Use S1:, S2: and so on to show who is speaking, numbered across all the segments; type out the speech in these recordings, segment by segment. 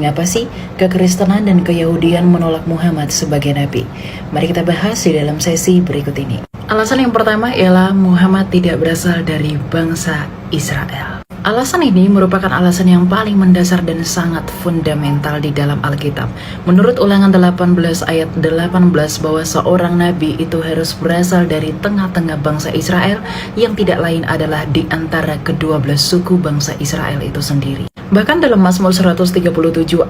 S1: Mengapa sih kekristenan dan keyahudian menolak Muhammad sebagai nabi? Mari kita bahas di dalam sesi berikut ini. Alasan yang pertama ialah Muhammad tidak berasal dari bangsa Israel. Alasan ini merupakan alasan yang paling mendasar dan sangat fundamental di dalam Alkitab. Menurut Ulangan 18 ayat 18 bahwa seorang nabi itu harus berasal dari tengah-tengah bangsa Israel yang tidak lain adalah di antara kedua belas suku bangsa Israel itu sendiri. Bahkan dalam Mazmur 137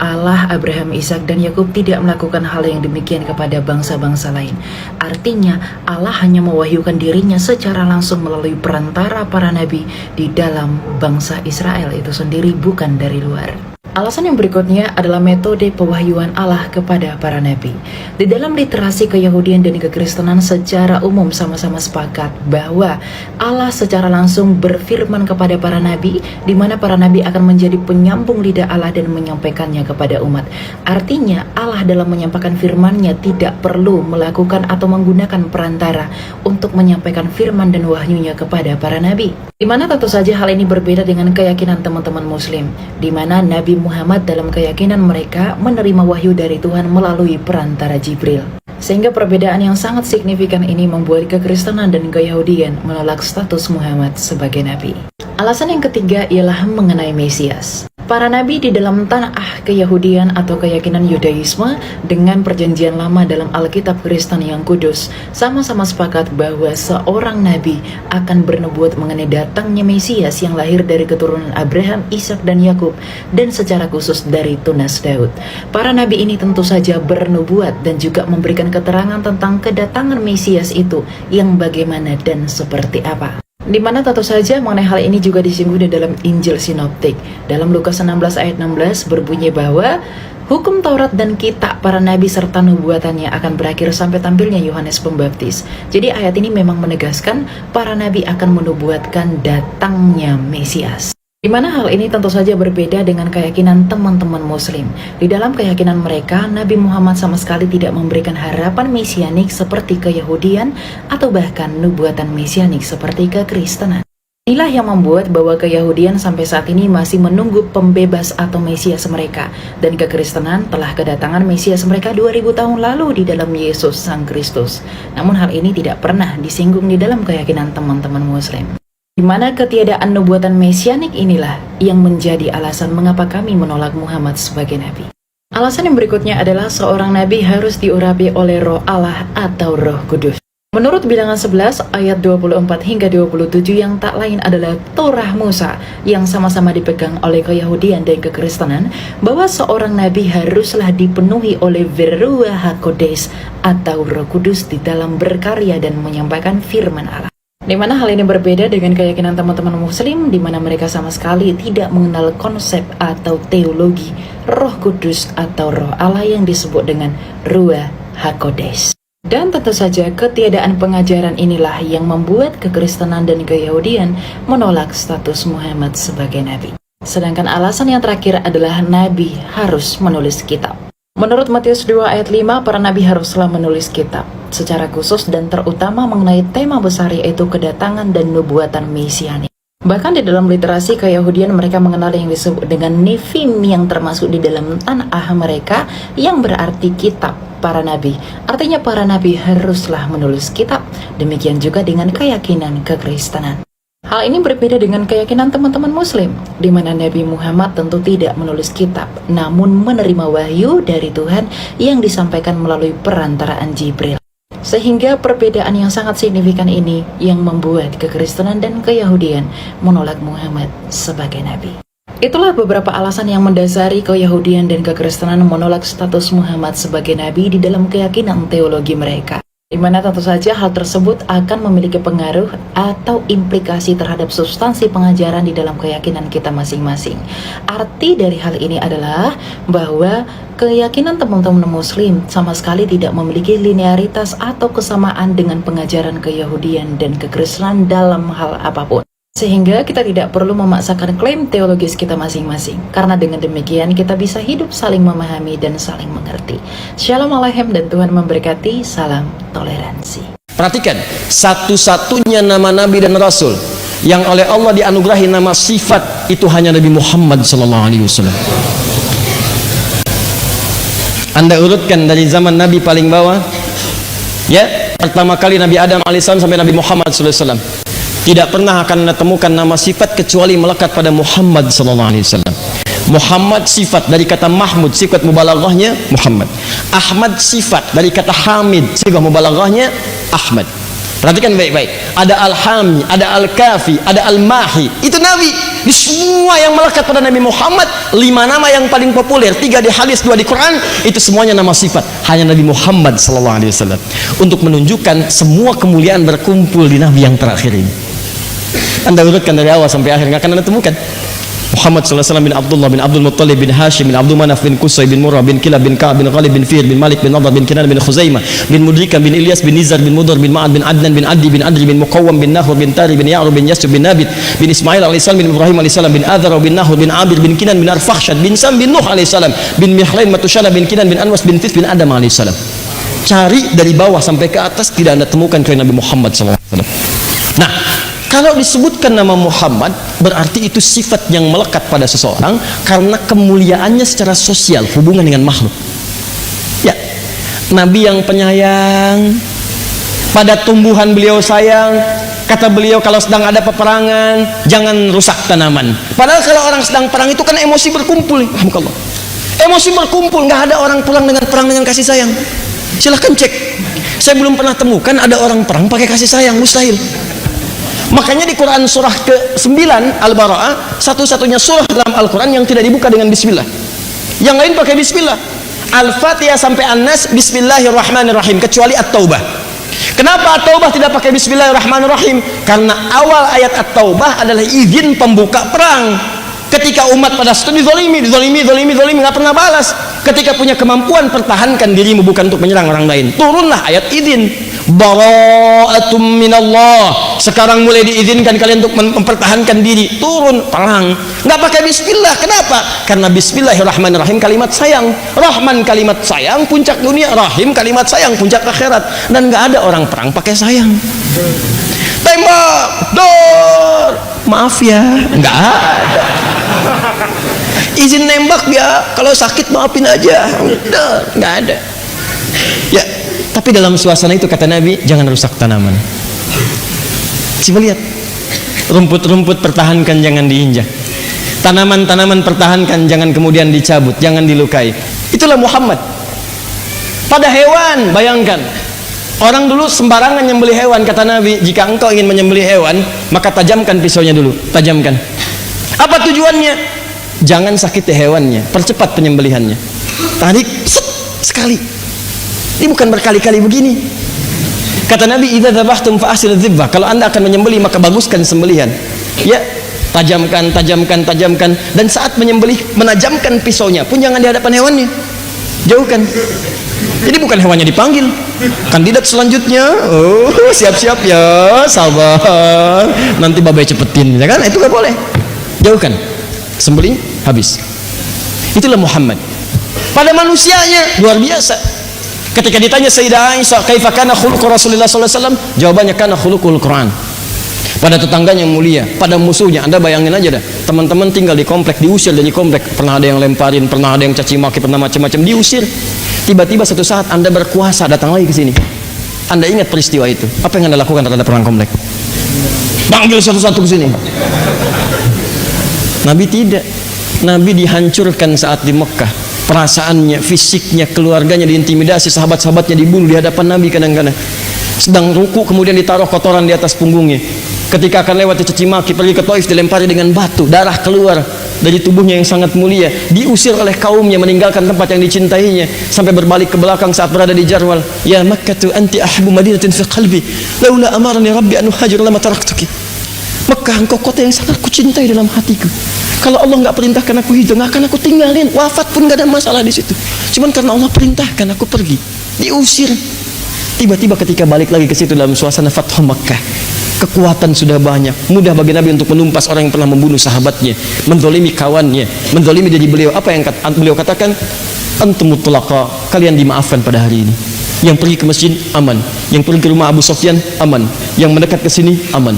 S1: Allah, Abraham, Ishak, dan Yakub tidak melakukan hal yang demikian kepada bangsa-bangsa lain. Artinya Allah hanya mewahyukan dirinya secara langsung melalui perantara para nabi di dalam bangsa Israel itu sendiri, bukan dari luar. Alasan yang berikutnya adalah metode pewahyuan Allah kepada para nabi. Di dalam literasi keyahudian dan kekristenan secara umum sama-sama sepakat bahwa Allah secara langsung berfirman kepada para nabi, di mana para nabi akan menjadi penyambung lidah Allah dan menyampaikannya kepada umat. Artinya Allah dalam menyampaikan firman-Nya tidak perlu melakukan atau menggunakan perantara untuk menyampaikan firman dan wahyu-Nya kepada para nabi. Di mana tentu saja hal ini berbeda dengan keyakinan teman-teman muslim, di mana Nabi Muhammad dalam keyakinan mereka menerima wahyu dari Tuhan melalui perantara Jibril. Sehingga perbedaan yang sangat signifikan ini membuat kekristenan dan keyahudian menolak status Muhammad sebagai nabi. Alasan yang ketiga ialah mengenai Mesias. Para nabi di dalam tanah keyahudian atau keyakinan Yudaisme dengan perjanjian lama dalam Alkitab Kristen yang kudus sama-sama sepakat bahwa seorang nabi akan bernubuat mengenai datangnya Mesias yang lahir dari keturunan Abraham, Ishak, dan Yakub, dan secara khusus dari tunas Daud. Para nabi ini tentu saja bernubuat dan juga memberikan keterangan tentang kedatangan Mesias itu yang bagaimana dan seperti apa. Di mana tentu saja mengenai hal ini juga disinggung di dalam Injil Sinoptik. Dalam Lukas 16 ayat 16 berbunyi bahwa hukum Taurat dan kitab para nabi serta nubuatannya akan berakhir sampai tampilnya Yohanes Pembaptis. Jadi ayat ini memang menegaskan para nabi akan menubuatkan datangnya Mesias. Di mana hal ini tentu saja berbeda dengan keyakinan teman-teman muslim. Di dalam keyakinan mereka, Nabi Muhammad sama sekali tidak memberikan harapan mesianik seperti keyahudian atau bahkan nubuatan mesianik seperti kekristenan. Inilah yang membuat bahwa keyahudian sampai saat ini masih menunggu pembebas atau Mesias mereka, dan kekristenan telah kedatangan Mesias mereka 2000 tahun lalu di dalam Yesus Sang Kristus. Namun hal ini tidak pernah disinggung di dalam keyakinan teman-teman muslim. Di mana ketiadaan nubuatan mesianik inilah yang menjadi alasan mengapa kami menolak Muhammad sebagai nabi. Alasan yang berikutnya adalah seorang nabi harus diurapi oleh Roh Allah atau Roh Kudus. Menurut Bilangan 11 ayat 24 hingga 27 yang tak lain adalah Torah Musa yang sama-sama dipegang oleh keyahudian dan kekristenan, bahwa seorang nabi haruslah dipenuhi oleh Ruach HaKodesh atau Roh Kudus di dalam berkarya dan menyampaikan firman Allah. Di mana hal ini berbeda dengan keyakinan teman-teman muslim, di mana mereka sama sekali tidak mengenal konsep atau teologi Roh Kudus atau Roh Allah yang disebut dengan Ruach HaKodesh. Dan tentu saja ketiadaan pengajaran inilah yang membuat kekristenan dan keyahudian menolak status Muhammad sebagai nabi. Sedangkan alasan yang terakhir adalah nabi harus menulis kitab. Menurut Matius 2 ayat 5, para nabi haruslah menulis kitab secara khusus dan terutama mengenai tema besar yaitu kedatangan dan nubuatan mesianik. Bahkan di dalam literasi keyahudian mereka mengenal yang disebut dengan Nefim yang termasuk di dalam tanah mereka yang berarti kitab para nabi. Artinya para nabi haruslah menulis kitab. Demikian juga dengan keyakinan kekristenan. Hal ini berbeda dengan keyakinan teman-teman muslim, di mana Nabi Muhammad tentu tidak menulis kitab, namun menerima wahyu dari Tuhan yang disampaikan melalui perantaraan Jibril. Sehingga perbedaan yang sangat signifikan ini yang membuat kekristenan dan keyahudian menolak Muhammad sebagai nabi. Itulah beberapa alasan yang mendasari keyahudian dan kekristenan menolak status Muhammad sebagai nabi di dalam keyakinan teologi mereka. Di mana tentu saja hal tersebut akan memiliki pengaruh atau implikasi terhadap substansi pengajaran di dalam keyakinan kita masing-masing. Arti dari hal ini adalah bahwa keyakinan teman-teman muslim sama sekali tidak memiliki linearitas atau kesamaan dengan pengajaran keyahudian dan kekristenan dalam hal apapun. Sehingga kita tidak perlu memaksakan klaim teologis kita masing-masing, karena dengan demikian kita bisa hidup saling memahami dan saling mengerti. Shalom Aleichem dan Tuhan memberkati. Salam toleransi.
S2: Perhatikan, satu-satunya nama Nabi dan Rasul yang oleh Allah dianugerahi nama sifat itu hanya Nabi Muhammad SAW. Anda urutkan dari zaman Nabi paling bawah, ya, pertama kali Nabi Adam alaihissalam sampai Nabi Muhammad sallallahu alaihi wasallam, tidak pernah akan Anda temukan nama sifat kecuali melekat pada Muhammad sallallahu alaihi wasallam. Muhammad sifat dari kata Mahmud, sifat mubalaghahnya Muhammad. Ahmad sifat dari kata Hamid, sifat mubalaghahnya Ahmad. Perhatikan baik-baik. Ada Al-Hami, ada Al-Kafi, ada Al-Mahi. Itu Nabi. Di semua yang melekat pada Nabi Muhammad, 5 nama yang paling populer, 3 di hadis, 2 di Quran, itu semuanya nama sifat. Hanya Nabi Muhammad sallallahu alaihi wasallam. Untuk menunjukkan semua kemuliaan berkumpul di Nabi yang terakhir ini. Anda urutkan dari awal sampai akhir, nggak akan Anda temukan. Muhammad sallallahu alaihi wasallam bin Abdullah bin Abdul Muttalib bin Hashim bin Abdul Manaf bin Qusay bin Murrah bin Kilab bin Ka'ab bin Ghalib bin Fir bin Malik bin Nadar bin Kinan bin Khuzaimah bin Mudrika bin Ilyas bin Nizar bin Mudar bin Ma'ad bin Adnan bin Adi bin Adri bin Muqawwam bin Nahur bin Tari bin Ya'rub bin Yasub bin Nabit bin Ismail alaihissalam bin Ibrahim alaihissalam bin Adhar bin Nahur bin Abir bin Kinan bin Arfakhshad bin Sam bin Nuh alaihissalam bin Mihlain Matushala bin Kinan bin Anwas bin Thith bin Adam alaihissalam. Cari dari bawah sampai ke atas, tidak Anda temukan kecuali Nabi Muhammad sallallahu alaihi wasallam. Nah, kalau disebutkan nama Muhammad, berarti itu sifat yang melekat pada seseorang karena kemuliaannya secara sosial, hubungan dengan makhluk. Ya, Nabi yang penyayang, pada tumbuhan beliau sayang. Kata beliau, kalau sedang ada peperangan, jangan rusak tanaman. Padahal kalau orang sedang perang itu kan emosi berkumpul. Alhamdulillah. Emosi berkumpul, nggak ada orang perang dengan kasih sayang. Silahkan cek. Saya belum pernah temukan ada orang perang pakai kasih sayang, mustahil. Makanya di Quran surah ke-9 Al-Bara'ah, satu-satunya surah dalam Al-Quran yang tidak dibuka dengan bismillah. Yang lain pakai bismillah. Al-Fatihah sampai An-Nas bismillahirrahmanirrahim, kecuali At-Taubah. Kenapa At-Taubah tidak pakai bismillahirrahmanirrahim? Karena awal ayat At-Taubah adalah izin pembuka perang. Ketika umat pada studi zalimi, nggak pernah balas. Ketika punya kemampuan, pertahankan dirimu, bukan untuk menyerang orang lain. Turunlah ayat izin. Bara'atum minallah. Sekarang mulai diizinkan kalian untuk mempertahankan diri. Turun perang. Nggak pakai bismillah. Kenapa? Karena bismillahirrahmanirrahim kalimat sayang. Rahman kalimat sayang puncak dunia. Rahim kalimat sayang puncak akhirat. Dan nggak ada orang perang pakai sayang. Tembak, dor. Maaf ya, nggak ada. Izin nembak ya, kalau sakit maafin aja. Udah, nggak ada. Ya, tapi dalam suasana itu kata Nabi, jangan rusak tanaman. Coba lihat, rumput-rumput pertahankan, jangan diinjak. Tanaman-tanaman pertahankan, jangan kemudian dicabut, jangan dilukai. Itulah Muhammad. Pada hewan, bayangkan, orang dulu sembarangan menyembelih hewan. Kata Nabi, jika engkau ingin menyembelih hewan, maka tajamkan pisaunya dulu, tajamkan. Apa tujuannya? Jangan sakiti hewannya, percepat penyembelihannya. Tarik, set, sekali. Ini bukan berkali-kali begini. Kata Nabi, idza dzabhtum fa ahsinudz dzibhah. Kalau Anda akan menyembelih, maka baguskan sembelihan. Ya, tajamkan. Dan saat menyembelih, menajamkan pisaunya pun jangan di hadapan hewannya. Jauhkan. Jadi bukan hewannya dipanggil. Kandidat selanjutnya, oh siap-siap ya, sabar. Nanti babai cepetin, ya kan? Itu gak boleh. Jauhkan. Sembelih, habis. Itulah Muhammad. Pada manusianya luar biasa. Ketika ditanya Sayyidah Aisyah, kaifa kana khuluqu Rasulullah sallallahu alaihi wasallam? Jawabannya kana khuluqul Quran. Pada tetangganya yang mulia, pada musuhnya, Anda bayangin aja dah. Teman-teman tinggal di komplek, diusir dari komplek. Pernah ada yang lemparin, pernah ada yang caci maki, pernah macam-macam, diusir. Tiba-tiba satu saat Anda berkuasa, datang lagi ke sini. Anda ingat peristiwa itu. Apa yang Anda lakukan terhadap perang komplek? Panggil satu-satu ke sini. Nabi tidak. Nabi dihancurkan saat di Mekah. Perasaannya, fisiknya, keluarganya diintimidasi, sahabat-sahabatnya dibunuh di hadapan Nabi kadang-kadang. Sedang ruku kemudian ditaruh kotoran di atas punggungnya. Ketika akan lewat dicaci maki, pergi ke Taif dilempari dengan batu, darah keluar dari tubuhnya yang sangat mulia. Diusir oleh kaumnya, meninggalkan tempat yang dicintainya, sampai berbalik ke belakang saat berada di Jarwal. Ya Makkah anti ahbu madinatin fi qalbi, laula amarani rabbi an uhajir lama taraktuki. Mekah, engkau kota yang sangat kucintai dalam hatiku. Kalau Allah nggak perintahkan aku hijrah, nggak akan aku tinggalin. Wafat pun nggak ada masalah di situ. Cuman karena Allah perintahkan aku pergi, diusir. Tiba-tiba ketika balik lagi ke situ dalam suasana Fathu Mekah, kekuatan sudah banyak, mudah bagi Nabi untuk menumpas orang yang pernah membunuh sahabatnya, menzalimi kawannya, menzalimi diri beliau. Apa yang beliau katakan? Antum mutlaqa, kalian dimaafkan pada hari ini. Yang pergi ke masjid aman, yang pergi ke rumah Abu Sufyan aman, yang mendekat ke sini aman.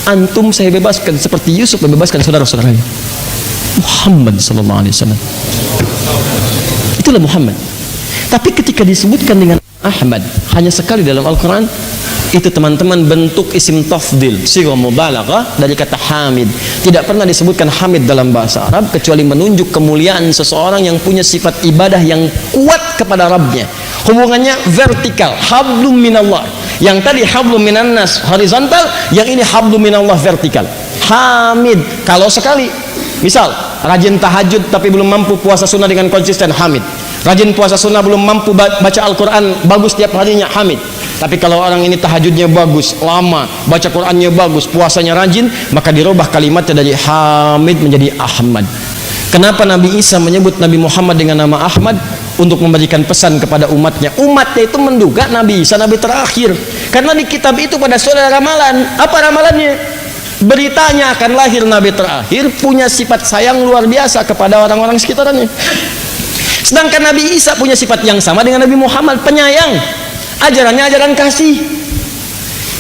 S2: Antum saya bebaskan seperti Yusuf membebaskan saudara-saudaranya. Muhammad sallallahu alaihi wasallam. Itulah Muhammad. Tapi ketika disebutkan dengan Ahmad hanya sekali dalam Al-Quran, itu teman-teman bentuk isim tafdil, sighah mubalaghah dari kata hamid. Tidak pernah disebutkan hamid dalam bahasa Arab kecuali menunjuk kemuliaan seseorang yang punya sifat ibadah yang kuat kepada Rabbnya. Hubungannya vertikal, hablum minallah. Yang tadi hablum minannas horizontal, yang ini hablum minallah vertikal. Hamid kalau sekali, misal rajin tahajud tapi belum mampu puasa sunnah dengan konsisten, hamid. Rajin puasa sunnah belum mampu baca Al-Quran bagus tiap harinya, hamid. Tapi kalau orang ini tahajudnya bagus, lama, baca Qurannya bagus, puasanya rajin, maka dirubah kalimatnya dari hamid menjadi Ahmad. Kenapa Nabi Isa menyebut Nabi Muhammad dengan nama Ahmad? Untuk memberikan pesan kepada umatnya. Umatnya itu menduga Nabi Isa Nabi terakhir, karena di kitab itu pada surah ramalan. Apa ramalannya? Beritanya akan lahir Nabi terakhir, punya sifat sayang luar biasa kepada orang-orang sekitarnya. Sedangkan Nabi Isa punya sifat yang sama dengan Nabi Muhammad, penyayang. Ajarannya ajaran kasih.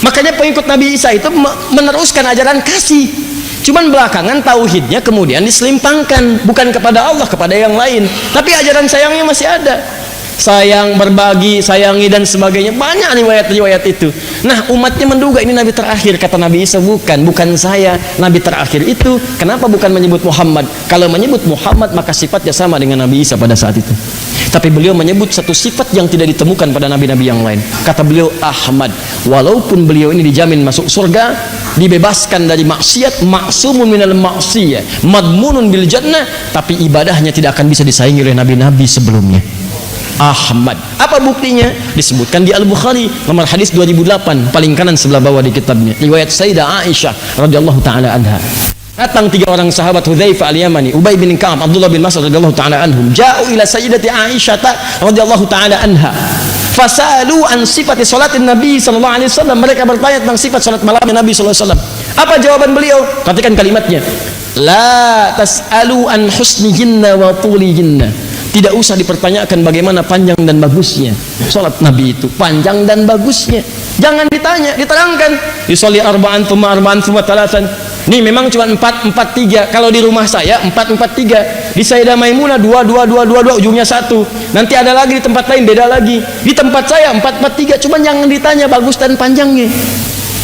S2: Makanya pengikut Nabi Isa itu meneruskan ajaran kasih. Cuman belakangan tauhidnya kemudian diselimpangkan, bukan kepada Allah, kepada yang lain. Tapi ajaran sayangnya masih ada. Sayang, berbagi, sayangi dan sebagainya. Banyak riwayat-riwayat itu. Nah, umatnya menduga ini Nabi terakhir. Kata Nabi Isa, bukan saya. Nabi terakhir itu kenapa bukan menyebut Muhammad? Kalau menyebut Muhammad maka sifatnya sama dengan Nabi Isa pada saat itu. Tapi beliau menyebut satu sifat yang tidak ditemukan pada nabi-nabi yang lain. Kata beliau Ahmad. Walaupun beliau ini dijamin masuk surga, dibebaskan dari maksiat, maksumun minal maksiyah, madmunun bil jannah, tapi ibadahnya tidak akan bisa disaingi oleh nabi-nabi sebelumnya. Ahmad. Apa buktinya? Disebutkan di Al-Bukhari nomor hadis 2008, paling kanan sebelah bawah di kitabnya, riwayat Sayyidah Aisyah radhiyallahu taala anha. Datang 3 orang sahabat, Hudzaifah al-Yamani, Ubay bin Ka'ab, Abdullah bin Mas'ud radhiyallahu taala anhum, ja'u ila Sayyidati Aisyah radhiyallahu taala anha. Fasalu an sifati salatin Nabi sallallahu alaihi wasallam. Mereka bertanya tentang sifat salat malamnya Nabi sallallahu alaihi wasallam. Apa jawaban beliau? Perhatikan kalimatnya. La tas'alu an husnihinna wa tulihinna. Tidak usah dipertanyakan bagaimana panjang dan bagusnya salat Nabi itu, panjang dan bagusnya. Jangan ditanya, diterangkan. Yusolli arba'an thumma arba'an thumma thalathan. Nih memang cuma 4-4-3. Kalau di rumah saya 4-4-3. Di Sayyidah Maimunah 2-2-2-2-2, ujungnya 1. Nanti ada lagi di tempat lain beda lagi. Di tempat saya 4-4-3. Cuma jangan ditanya bagus dan panjangnya.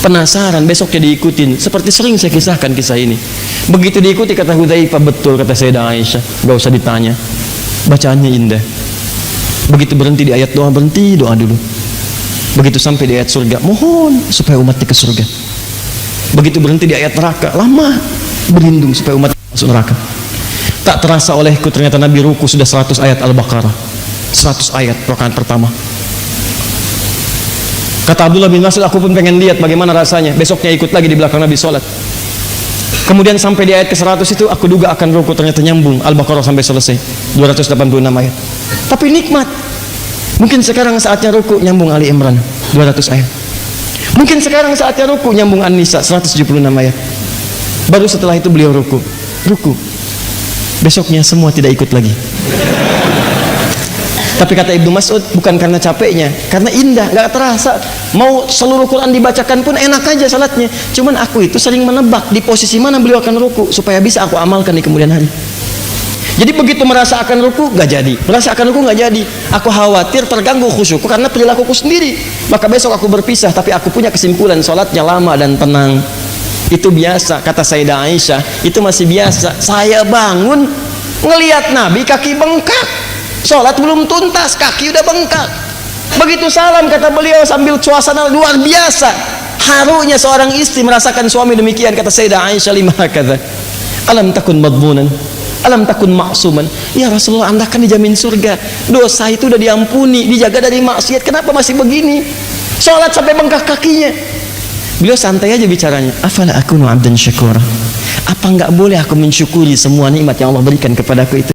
S2: Penasaran, besoknya diikutin. Seperti sering saya kisahkan kisah ini. Begitu diikuti kata Hudzaifah, betul kata Sayyidah Aisyah, gak usah ditanya. Bacaannya indah. Begitu berhenti di ayat doa, berhenti doa dulu. Begitu sampai di ayat surga, mohon supaya umatnya ke surga. Begitu berhenti di ayat neraka, lama berlindung supaya umat masuk neraka. Tak terasa olehku ternyata Nabi ruku sudah 100 ayat Al-Baqarah. 100 ayat rakaat pertama. Kata Abdullah bin Mas'ud, aku pun pengen lihat bagaimana rasanya. Besoknya ikut lagi di belakang Nabi sholat. Kemudian sampai di ayat ke-100 itu aku duga akan ruku, ternyata nyambung Al-Baqarah sampai selesai 286 ayat. Tapi nikmat. Mungkin sekarang saatnya ruku, nyambung Ali Imran 200 ayat. Mungkin sekarang saatnya ruku, nyambung An-Nisa 176 ayat. Baru setelah itu beliau ruku. Besoknya semua tidak ikut lagi. Tapi kata Ibnu Mas'ud, bukan karena capeknya, karena indah, gak terasa. Mau seluruh Quran dibacakan pun enak aja salatnya. Cuman aku itu sering menebak di posisi mana beliau akan ruku, supaya bisa aku amalkan di kemudian hari. Jadi begitu merasa akan ruku, gak jadi. Merasa akan ruku, gak jadi. Aku khawatir terganggu khusyukku karena perilakuku sendiri. Maka besok aku berpisah, tapi aku punya kesimpulan, salatnya lama dan tenang. Itu biasa, kata Sayyidah Aisyah, itu masih biasa. Saya bangun, ngelihat Nabi kaki bengkak. Sholat belum tuntas, kaki udah bengkak. Begitu salam, kata beliau sambil suasana luar biasa. Harunya seorang istri merasakan suami demikian. Kata Sayyidah Aisyah, lima kata, alam takun madmunan, alam takun maksuman. Ya Rasulullah, anda kan dijamin surga, dosa itu udah diampuni, dijaga dari maksiat, kenapa masih begini? Sholat sampai bengkak kakinya. Beliau santai aja bicaranya. Afala akunu abdan syakura. Apa enggak boleh aku mensyukuri semua nikmat yang Allah berikan kepadaku itu?